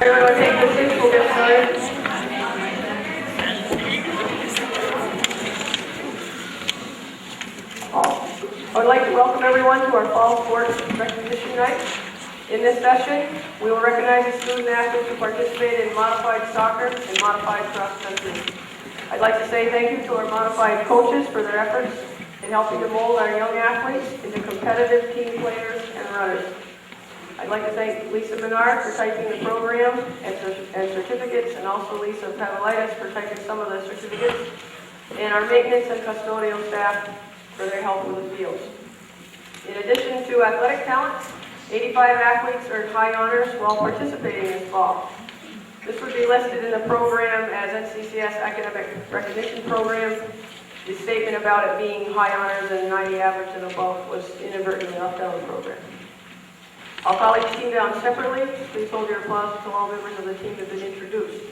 Everyone take your seats, we'll get started. I would like to welcome everyone to our Fall Sports Recognition Night. In this session, we will recognize the student athletes who participated in modified soccer and modified cross country. I'd like to say thank you to our modified coaches for their efforts in helping to mold our young athletes into competitive team players and runners. I'd like to thank Lisa Menard for typing the program and certificates, and also Lisa Pavlidis for typing some of the certificates, and our maintenance and custodial staff for their help with the fields. In addition to athletic talent, 85 athletes earned high honors while participating this fall. This would be listed in the program as NCCS Academic Recognition Program. The statement about it being high honors and 90 average and above was inadvertently left out of the program. I'll call each team down separately. Please hold your applause until all members of the team have been introduced,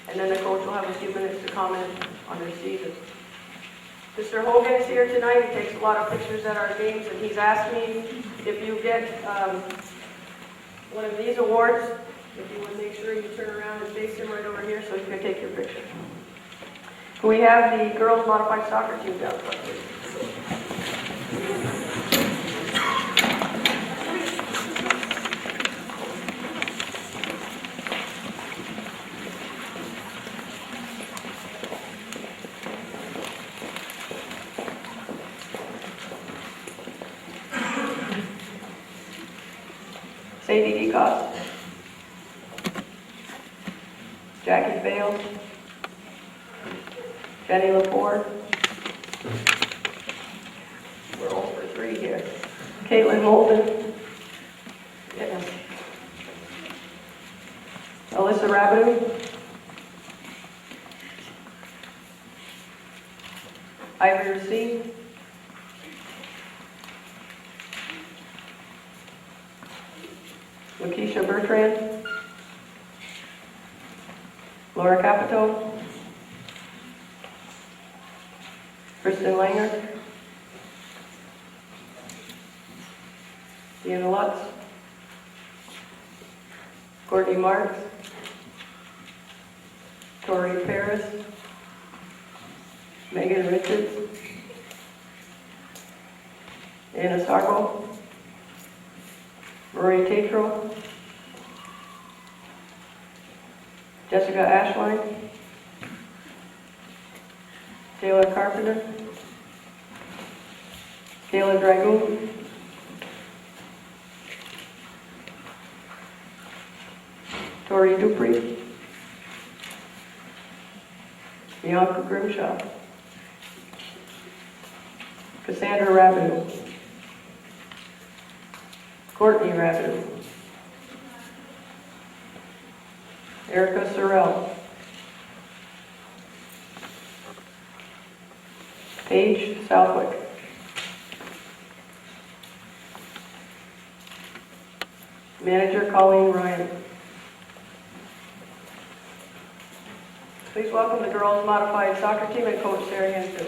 and then the coach will have a few minutes to comment on their season. Mr. Hogan is here tonight. He takes a lot of pictures at our games, and he's asked me if you get one of these awards, if you would make sure you turn around and face him right over here so you can take your picture. Can we have the girls modified soccer team down front, please? Sadie DeCoste, Jackie Bales, Jenny Lepore, we're all for three here, Caitlin Molden, yeah. Alyssa Rabideau, Ivory Racine, Lakeisha Bertrand, Laura Capito, Kristen Langer, Deanna Lutz, Courtney Marks, Tori Paris, Megan Richards, Anna Sarko, Marie Tatro, Jessica Ashline, Taylor Carpenter, Kayla Dragoon, Tori Dupree, Bianca Grimshaw, Cassandra Rabideau, Courtney Rabideau, Erica Sorrell, Paige Southwick, Manager Colleen Ryan. Please welcome the girls modified soccer team and coach Sarah Hanson.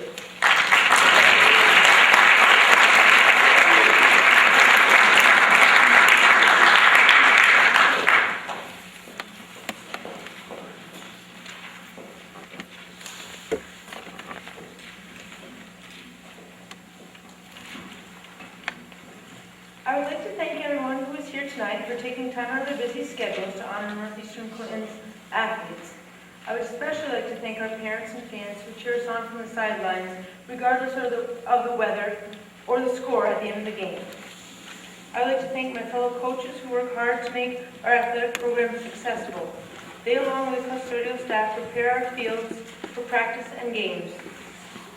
I would like to thank everyone who is here tonight for taking time out of their busy schedules to honor Northeastern Clinton's athletes. I would especially like to thank our parents and fans who cheer us on from the sidelines, regardless of the weather or the score at the end of the game. I would like to thank my fellow coaches who work hard to make our athletic program successful. They, along with custodial staff, prepare our fields for practice and games.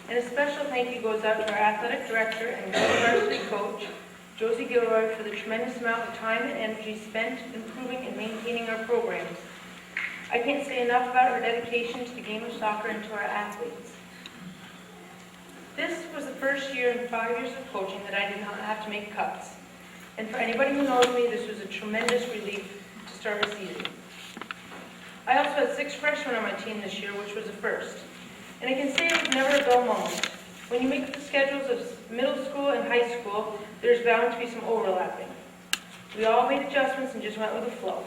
And a special thank you goes out to our athletic director and varsity coach, Josie Gilroy, for the tremendous amount of time and energy spent improving and maintaining our programs. I can't say enough about her dedication to the game of soccer and to our athletes. This was the first year in 5 years of coaching that I did not have to make cuts. And for anybody who knows me, this was a tremendous relief to start a season. I also had 6 freshmen on my team this year, which was a first. And I can say it was never a dull moment. When you make the schedules of middle school and high school, there's bound to be some overlapping. We all made adjustments and just went with the flow.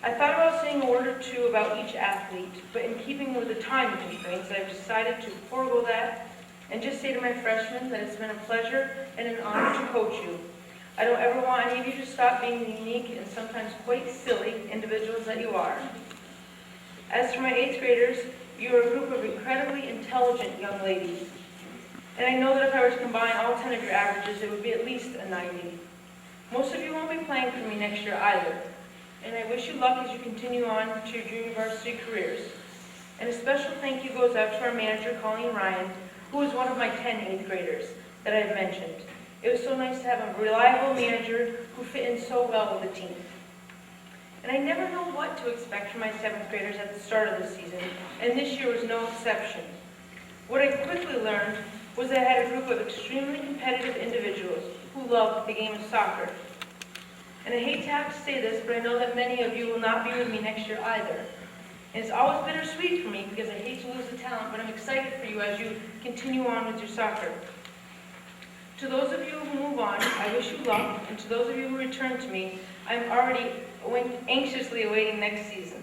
I thought about saying a word or two about each athlete, but in keeping with the time constraints, I've decided to forego that and just say to my freshmen that it's been a pleasure and an honor to coach you. I don't ever want any of you to stop being the unique and sometimes quite silly individuals that you are. As for my 8th graders, you are a group of incredibly intelligent young ladies. And I know that if I were to combine all 10 of your averages, it would be at least a 90. Most of you won't be playing for me next year either. And I wish you luck as you continue on to your junior varsity careers. And a special thank you goes out to our manager, Colleen Ryan, who was one of my 10 8th graders that I have mentioned. It was so nice to have a reliable manager who fit in so well with the team. And I never know what to expect from my 7th graders at the start of the season, and this year was no exception. What I quickly learned was that I had a group of extremely competitive individuals who loved the game of soccer. And I hate to have to say this, but I know that many of you will not be with me next year either. And it's always bittersweet for me because I hate to lose the talent, but I'm excited for you as you continue on with your soccer. To those of you who move on, I wish you luck, and to those of you who return to me, I'm already anxiously awaiting next season.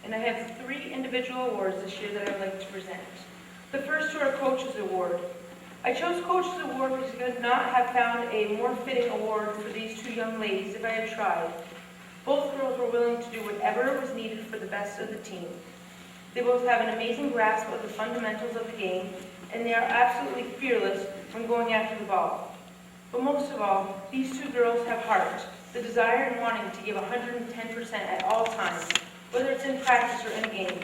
And I have 3 individual awards this year that I would like to present. The first to our Coaches Award. I chose Coaches Award because I could not have found a more fitting award for these 2 young ladies if I had tried. Both girls were willing to do whatever was needed for the best of the team. They both have an amazing grasp of the fundamentals of the game, and they are absolutely fearless when going after the ball. But most of all, these 2 girls have heart, the desire and wanting to give 110% at all times, whether it's in practice or in a game.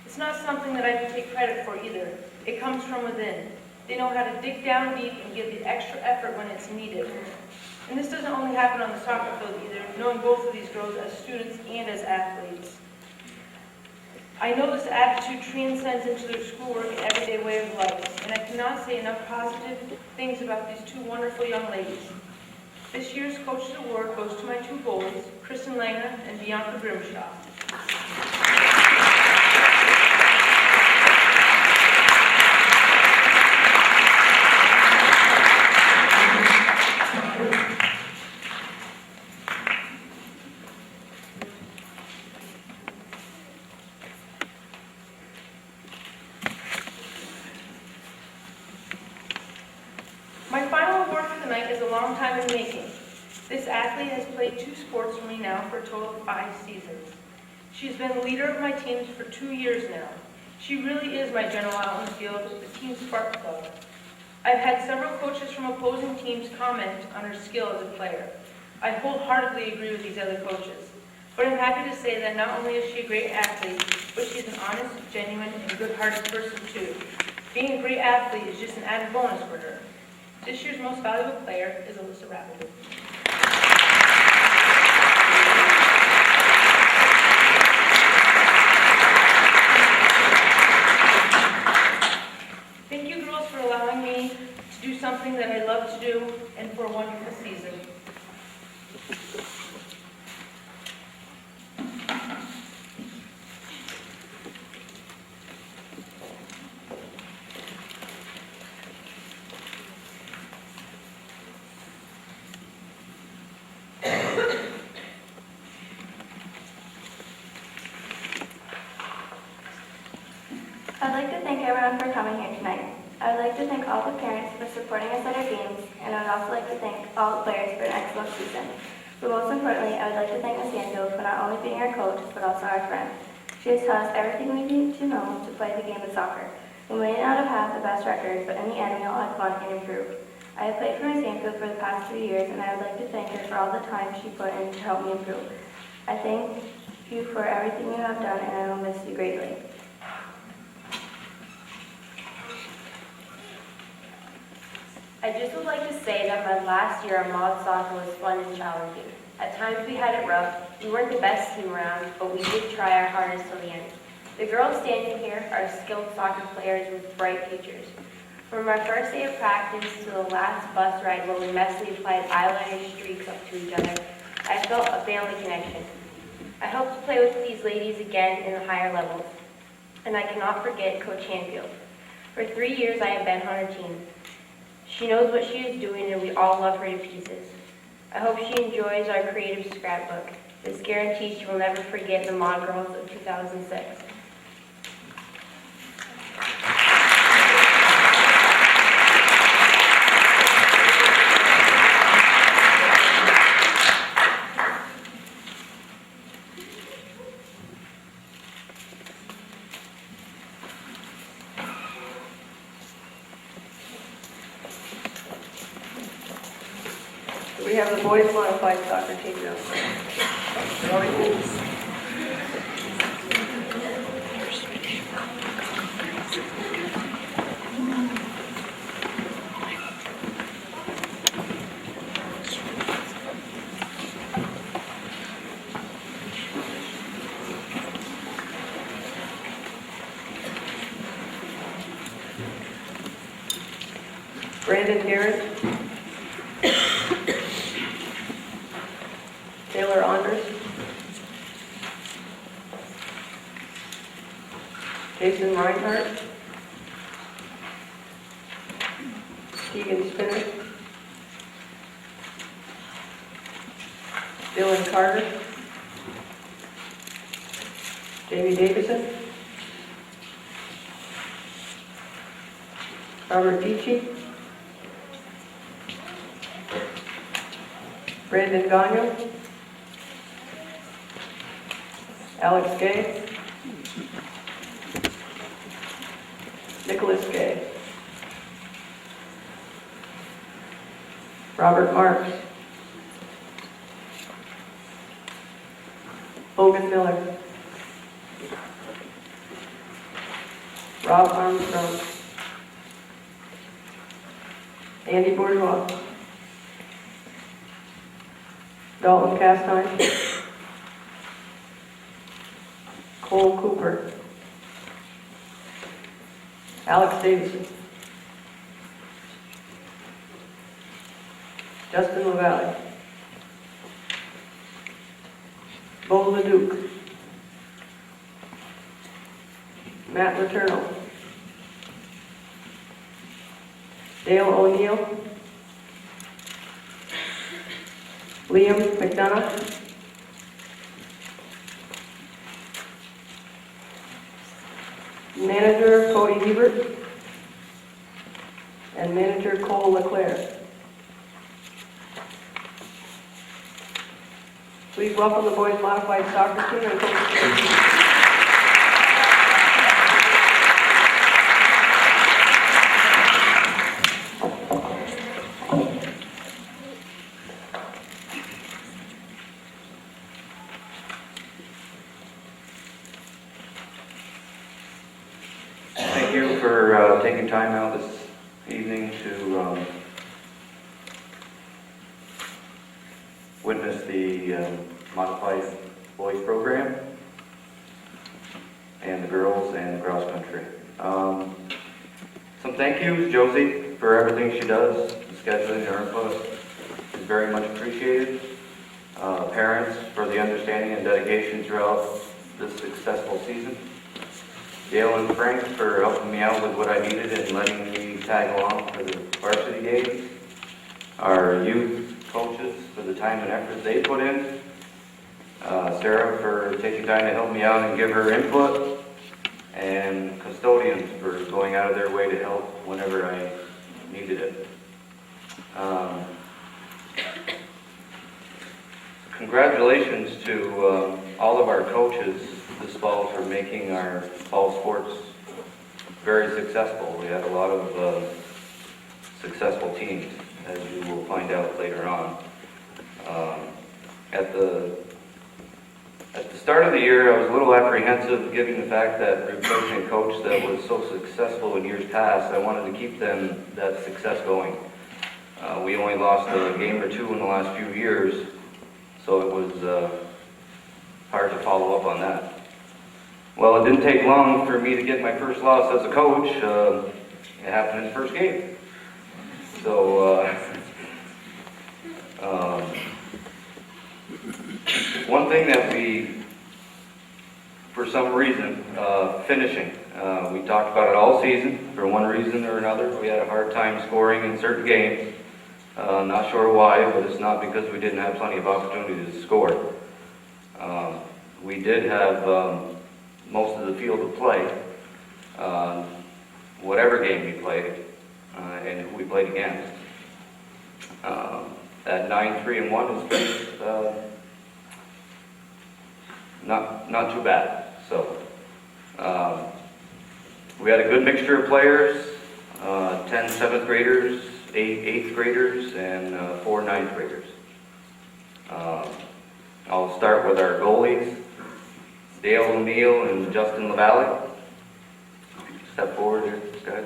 It's not something that I can take credit for either. It comes from within. They know how to dig down deep and give the extra effort when it's needed. And this doesn't only happen on the soccer field either, knowing both of these girls as students and as athletes. I know this attitude transcends into their schoolwork and everyday way of life, and I cannot say enough positive things about these 2 wonderful young ladies. This year's Coaches Award goes to my 2 goalies, Kristen Langer and Bianca Grimshaw. My final award for the night is a long time in making. This athlete has played 2 sports for me now for a total of 5 seasons. She's been the leader of my teams for 2 years now. She really is my general out in the field, the team spark plug. I've had several coaches from opposing teams comment on her skill as a player. I wholeheartedly agree with these other coaches. But I'm happy to say that not only is she a great athlete, but she's an honest, genuine, and good-hearted person too. Being a great athlete is just an added bonus for her. This year's most valuable player is Alyssa Rapidu. Thank you, girls, for allowing me to do something that I love to do and for a wonderful season. I'd like to thank everyone for coming here tonight. I would like to thank all the parents for supporting us at our games, and I would also like to thank all the players for an excellent season. But most importantly, I would like to thank Ms. Anfield for not only being our coach, but also our friend. She has taught us everything we need to know to play the game of soccer. We may not have had the best record, but in the end, we all had fun and improved. I have played for Ms. Anfield for the past 3 years, and I would like to thank her for all the time she put in to help me improve. I thank you for everything you have done, and I will miss you greatly. I just would like to say that my last year on mod soccer was fun and challenging. At times we had it rough. We weren't the best team around, but we did try our hardest till the end. The girls standing here are skilled soccer players with bright futures. From our first day of practice to the last bus ride where we messily applied eyeliner streaks up to each other, I felt a family connection. I hope to play with these ladies again in the higher levels. And I cannot forget Coach Hanfield. For 3 years I have been on her team. She knows what she is doing, and we all love her to pieces. I hope she enjoys our creative scrapbook. This guarantees you will never forget the Mod Girls of 2006. We have the boys modified soccer team now. Brandon Garrett. Taylor Anders. Jason Reinhardt. Keegan Spinner. Dylan Carter. Jamie Davison. Robert Peachy. Brandon Gagnon. Alex Gay. Nicholas Gay. Robert Marks. Logan Miller. Rob Armstrong. Andy Bourgeois. Dalton Castine. Cole Cooper. Alex Davison. Justin LaValle. Bo LeDuc. Matt Letourneau. Dale O'Neill. Liam McDonough. Manager Cody Hebert. And manager Cole LeClaire. Please welcome the boys modified soccer team and coach. Thank you for taking time out this evening to witness the modified boys program and the girls and the cross country. Some thank yous, Josie, for everything she does. The scheduling, her input is very much appreciated. Parents for the understanding and dedication throughout this successful season. Dale and Frank for helping me out with what I needed and letting me tag along for the varsity games. Our youth coaches for the time and effort they put in. Sarah for taking time to help me out and give her input. And custodians for going out of their way to help whenever I needed it. Congratulations to all of our coaches this fall for making our fall sports very successful. We had a lot of successful teams, as you will find out later on. At the start of the year, I was a little apprehensive given the fact that replacing a coach that was so successful in years past, I wanted to keep that success going. We only lost a game or two in the last few years, so it was hard to follow up on that. Well, it didn't take long for me to get my first loss as a coach. It happened in the first game. So, one thing that we, for some reason, finishing, we talked about it all season. For one reason or another, we had a hard time scoring in certain games. Not sure why, but it's not because we didn't have plenty of opportunities to score. We did have most of the field to play, whatever game we played, and who we played against. At 9-3-1 was pretty, not too bad. So we had a good mixture of players, 10 7th graders, 8 8th graders, and 4 9th graders. I'll start with our goalies, Dale O'Neill and Justin LaValle. Step forward here, guys.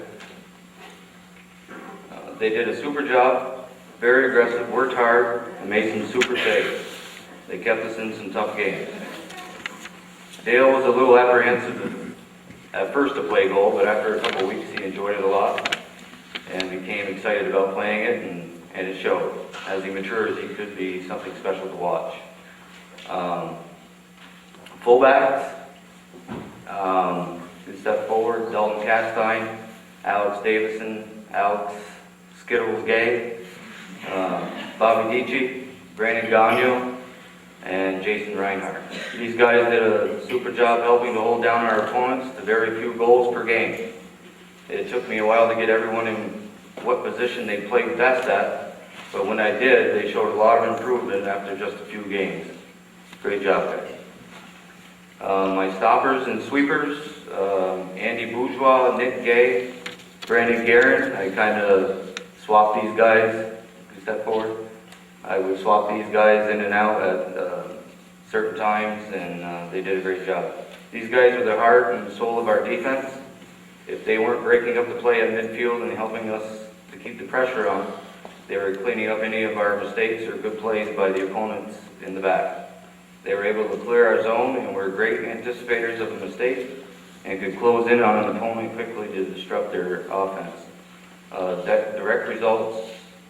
They did a super job, very aggressive, worked hard, and made some super saves. They kept us in some tough games. Dale was a little apprehensive at first to play goal, but after a couple weeks he enjoyed it a lot and became excited about playing it, and it showed. As he matures, he could be something special to watch. Fullbacks, you step forward, Dalton Castine, Alex Davison, Alex Skittles Gay, Bobby Dici, Brandon Gagno, and Jason Reinhardt. These guys did a super job helping to hold down our opponents to very few goals per game. It took me a while to get everyone in what position they played best at, but when I did, they showed a lot of improvement after just a few games. Great job, guys. My stoppers and sweepers, Andy Bourgeois, Nick Gay, Brandon Guerin. I kind of swapped these guys. You step forward. I would swap these guys in and out at certain times, and they did a great job. These guys are the heart and soul of our defense. If they weren't breaking up the play at midfield and helping us to keep the pressure on, they were cleaning up any of our mistakes or good plays by the opponents in the back. They were able to clear our zone and were great anticipators of a mistake and could close in on an opponent quickly to disrupt their offense. Direct result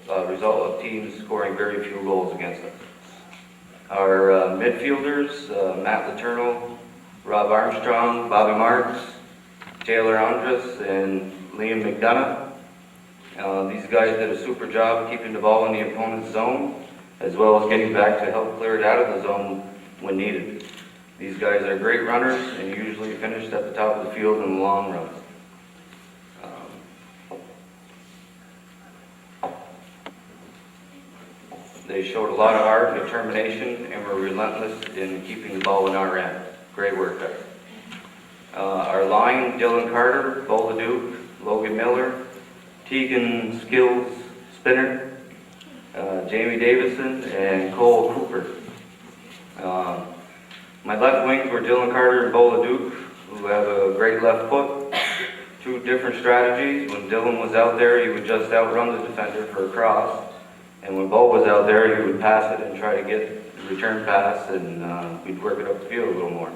of teams scoring very few goals against us. Our midfielders, Matt Letourneau, Rob Armstrong, Bobby Marks, Taylor Andres, and Liam McDonough. These guys did a super job keeping the ball in the opponent's zone, as well as getting back to help clear it out of the zone when needed. These guys are great runners and usually finished at the top of the field in the long runs. They showed a lot of heart and determination and were relentless in keeping the ball in our end. Great work, guys. Our line, Dylan Carter, Bo LeDuc, Logan Miller, Tegan Skills Spinner, Jamie Davison, and Cole Cooper. My left wings were Dylan Carter and Bo LeDuc, who have a great left foot. Two different strategies. When Dylan was out there, he would just outrun the defender for a cross. And when Bo was out there, he would pass it and try to get the return pass, and we'd work it up the field a little more.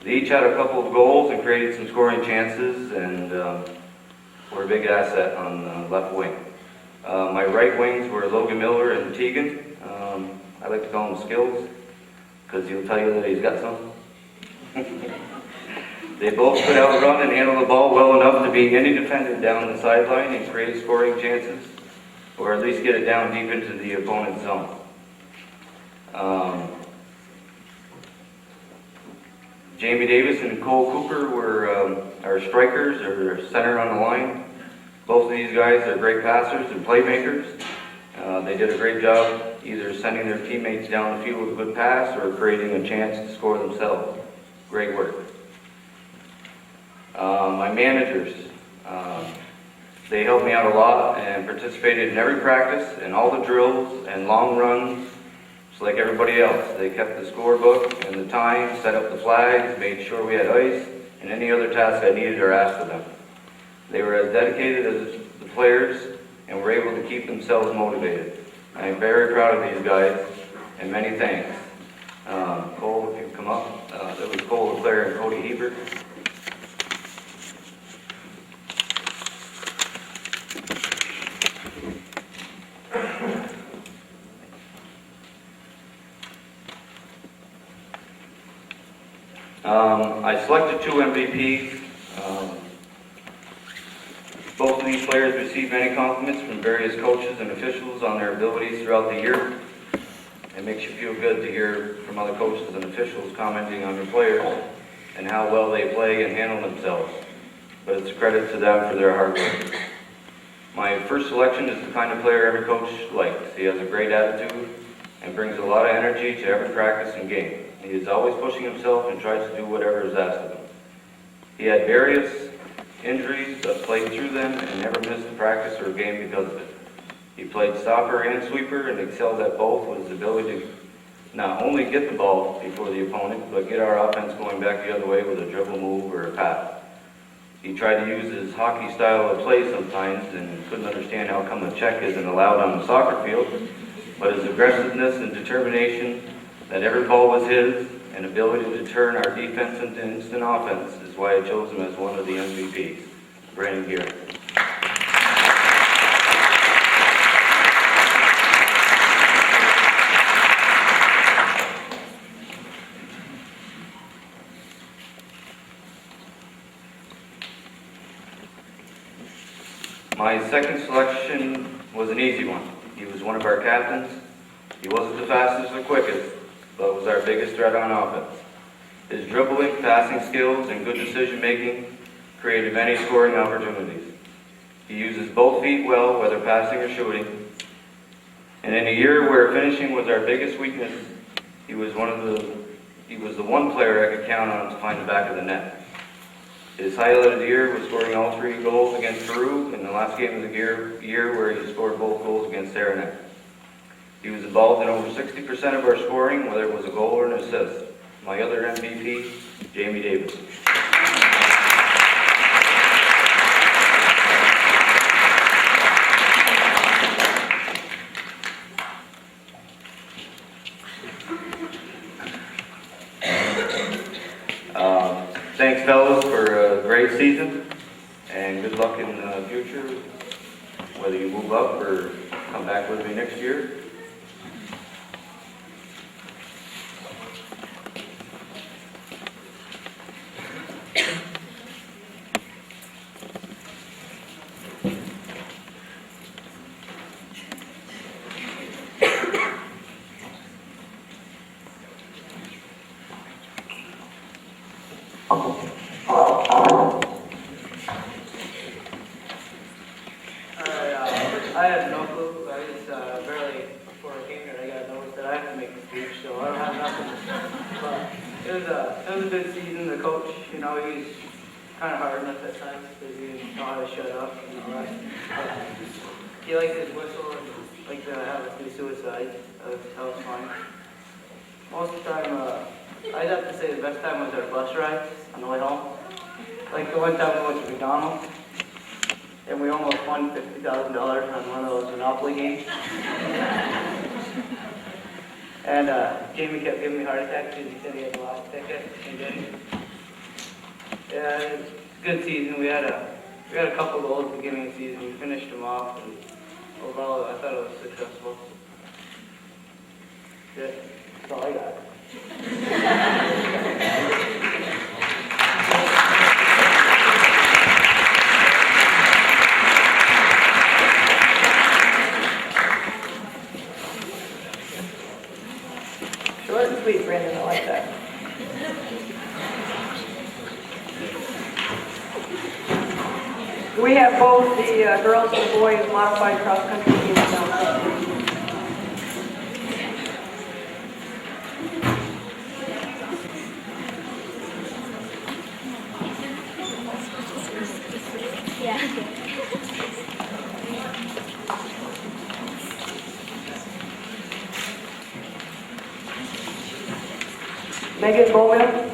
They each had a couple of goals and created some scoring chances, and were a big asset on the left wing. My right wings were Logan Miller and Tegan. I like to call him Skills, because he'll tell you that he's got some. They both could outrun and handle the ball well enough to beat any defender down the sideline and create scoring chances, or at least get it down deep into the opponent's zone. Jamie Davis and Cole Cooper were our strikers, or center on the line. Both of these guys are great passers and playmakers. They did a great job either sending their teammates down the field with a good pass or creating a chance to score themselves. Great work. My managers, they helped me out a lot and participated in every practice and all the drills and long runs, just like everybody else. They kept the scorebook and the time, set up the flags, made sure we had ice, and any other task I needed or asked of them. They were as dedicated as the players and were able to keep themselves motivated. I am very proud of these guys, and many thanks. Cole, if you come up, that was Cole LeClaire and Cody Hebert. I selected 2 MVPs. Both of these players received many compliments from various coaches and officials on their abilities throughout the year. It makes you feel good to hear from other coaches and officials commenting on your players and how well they play and handle themselves. But it's a credit to them for their hard work. My first selection is the kind of player every coach likes. He has a great attitude and brings a lot of energy to every practice and game. He is always pushing himself and tries to do whatever is asked of him. He had various injuries but played through them and never missed a practice or a game because of it. He played stopper and sweeper and excelled at both with his ability to not only get the ball before the opponent, but get our offense going back the other way with a dribble move or a pass. He tried to use his hockey style of play sometimes and couldn't understand how come the check isn't allowed on the soccer field, but his aggressiveness and determination that every ball was his and ability to turn our defense into instant offense is why I chose him as one of the MVPs. Brandon Gear. My second selection was an easy one. He was one of our captains. He wasn't the fastest or quickest, but was our biggest threat on offense. His dribbling, passing skills, and good decision-making created many scoring opportunities. He uses both feet well, whether passing or shooting. And in a year where finishing was our biggest weakness, he was the one player I could count on to find the back of the net. His highlight of the year was scoring all 3 goals against Peru in the last game of the year where he scored both goals against Saranac. He was involved in over 60% of our scoring, whether it was a goal or an assist. My other MVP, Jamie Davis. Thanks, fellas, for a great season, and good luck in the future, whether you move up or come back with me next year. I had no clue. I just barely, before I came here, I got noticed that I have to make a speech, so I don't have nothing. But it was a good season. The coach, he was kind of hard on us at times because he didn't know how to shut up and all that. But he liked his whistle and liked to have us do suicide. That was fun. Most of the time, I'd have to say the best time was our bus ride on the way home. Like the one time we went to McDonald's, and we almost won $50,000 on one of those Monopoly games. And Jamie kept giving me heart attacks because he said he had the last ticket and didn't. Yeah, it was a good season. We had a couple goals at the beginning of the season. We finished them off, and overall, I thought it was successful. Good. That's all I got. Short and sweet, Brandon, I like that. We have both the girls and the boys modified cross-country teams now. Megan Bowman.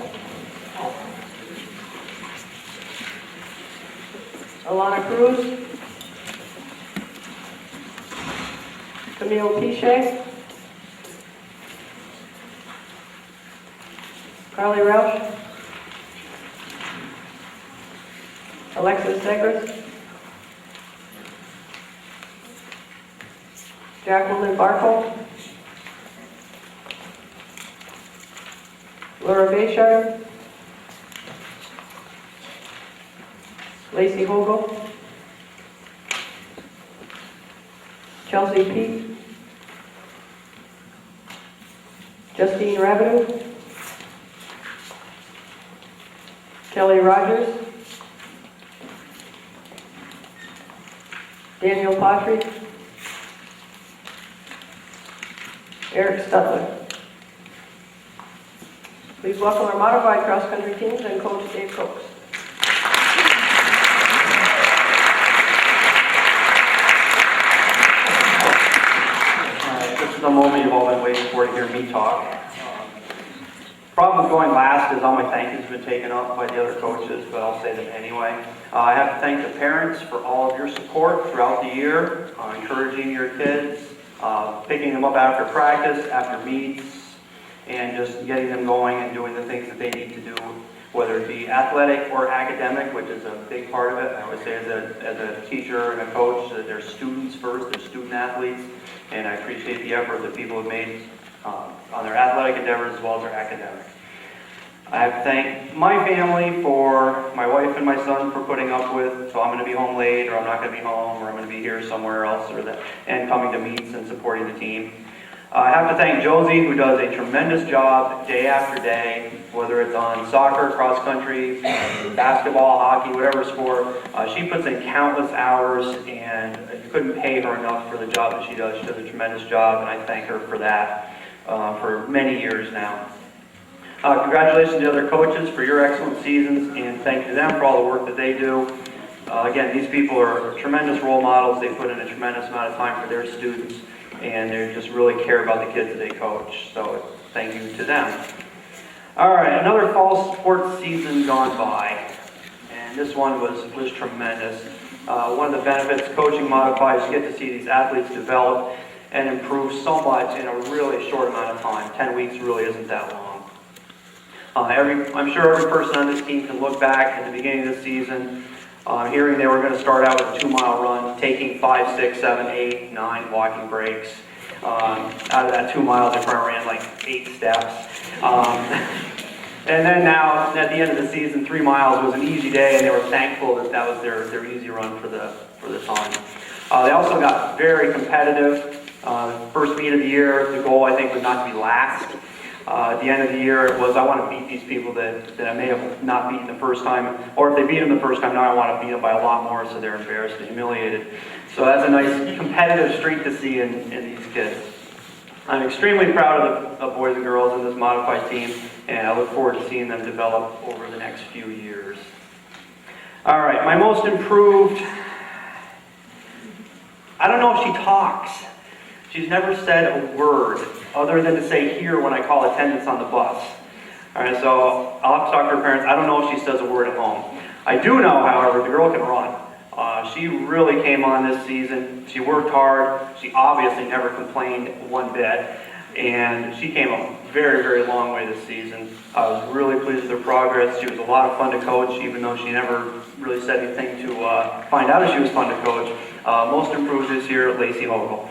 Alana Cruz. Camille Quiche. Carly Roush. Alexis Segras. Jacqueline Barkle. Laura Bayshire. Lacey Hogle. Chelsea Peak. Justine Rabideau, Kelly Rogers, Daniel Patry, Eric Stutler. Please welcome our modified cross-country teams and Coach Dave Cokes. This is the moment you've all been waiting for to hear me talk. Problem with going last is all my thank yous have been taken up by the other coaches, but I'll say them anyway. I have to thank the parents for all of your support throughout the year, encouraging your kids, picking them up after practice, after meets, and just getting them going and doing the things that they need to do, whether it be athletic or academic, which is a big part of it. I would say as a teacher and a coach that they're students first, they're student athletes, and I appreciate the effort that people have made on their athletic endeavors as well as their academic. I have to thank my family for, my wife and my son for putting up with, so I'm going to be home late, or I'm not going to be home, or I'm going to be here somewhere else, and coming to meets and supporting the team. I have to thank Josie, who does a tremendous job day after day, whether it's on soccer, cross country, basketball, hockey, whatever sport. She puts in countless hours, and you couldn't pay her enough for the job that she does. She does a tremendous job, and I thank her for that for many years now. Congratulations to the other coaches for your excellent seasons, and thank you to them for all the work that they do. Again, these people are tremendous role models. They put in a tremendous amount of time for their students, and they just really care about the kids that they coach. So thank you to them. All right, another fall sports season gone by, and this one was tremendous. One of the benefits coaching modified is you get to see these athletes develop and improve so much in a really short amount of time. 10 weeks really isn't that long. I'm sure every person on this team can look back at the beginning of the season, hearing they were going to start out with a 2-mile run, taking 5, 6, 7, 8, 9 walking breaks. Out of that 2 miles, they probably ran like 8 steps. And then now, at the end of the season, 3 miles was an easy day, and they were thankful that that was their easy run for the time. They also got very competitive. First meet of the year, the goal I think was not to be last. At the end of the year, it was I want to beat these people that I may have not beaten the first time, or if they beat them the first time, now I want to beat them by a lot more so they're embarrassed and humiliated. So that's a nice competitive streak to see in these kids. I'm extremely proud of the boys and girls in this modified team, and I look forward to seeing them develop over the next few years. All right, my most improved, I don't know if she talks. She's never said a word other than to say here when I call attendance on the bus. All right, so I'll have to talk to her parents. I don't know if she says a word at home. I do know, however, the girl can run. She really came on this season. She worked hard. She obviously never complained one bit. And she came a very, very long way this season. I was really pleased with her progress. She was a lot of fun to coach, even though she never really said anything to find out if she was fun to coach. Most improved this year, Lacey Hogle.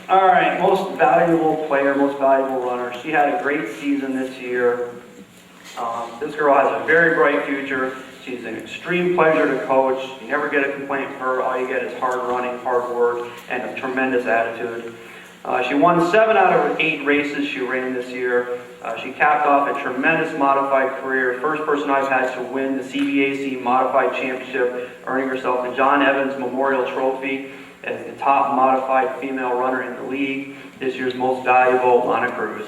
All right, most valuable player, most valuable runner. She had a great season this year. This girl has a very bright future. She's an extreme pleasure to coach. You never get a complaint from her. All you get is hard running, hard work, and a tremendous attitude. She won 7 out of 8 races she ran this year. She capped off a tremendous modified career. First person I've had to win the CBAC Modified Championship, earning herself the John Evans Memorial Trophy as the top modified female runner in the league. This year's most valuable, Lana Cruz.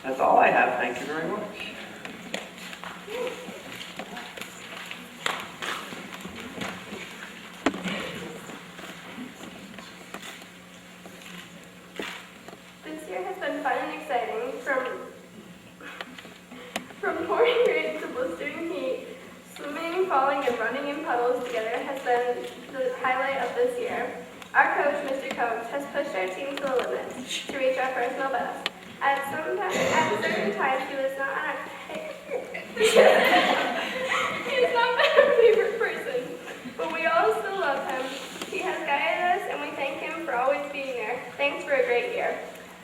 That's all I have. Thank you very much. This year has been fun and exciting. From pouring rain to blistering heat, swimming, falling, and running in puddles together has been the highlight of this year. Our coach, Mr. Coates, has pushed our team to the limits to reach our personal best. At certain times, he was not our he's not been our favorite person, but we all still love him. He has guided us, and we thank him for always being there. Thanks for a great year.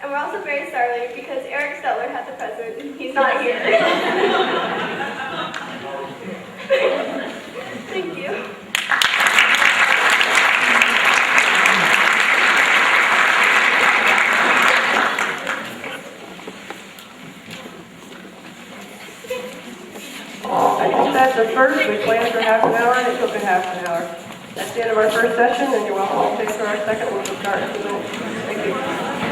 And we're also very sorry because Eric Stetler had the present. He's not here. Thank you. I think that's the first. We planned for half an hour and it took a half an hour. That's the end of our first session and you're welcome to stay for our second. We'll start in a few minutes. Thank you.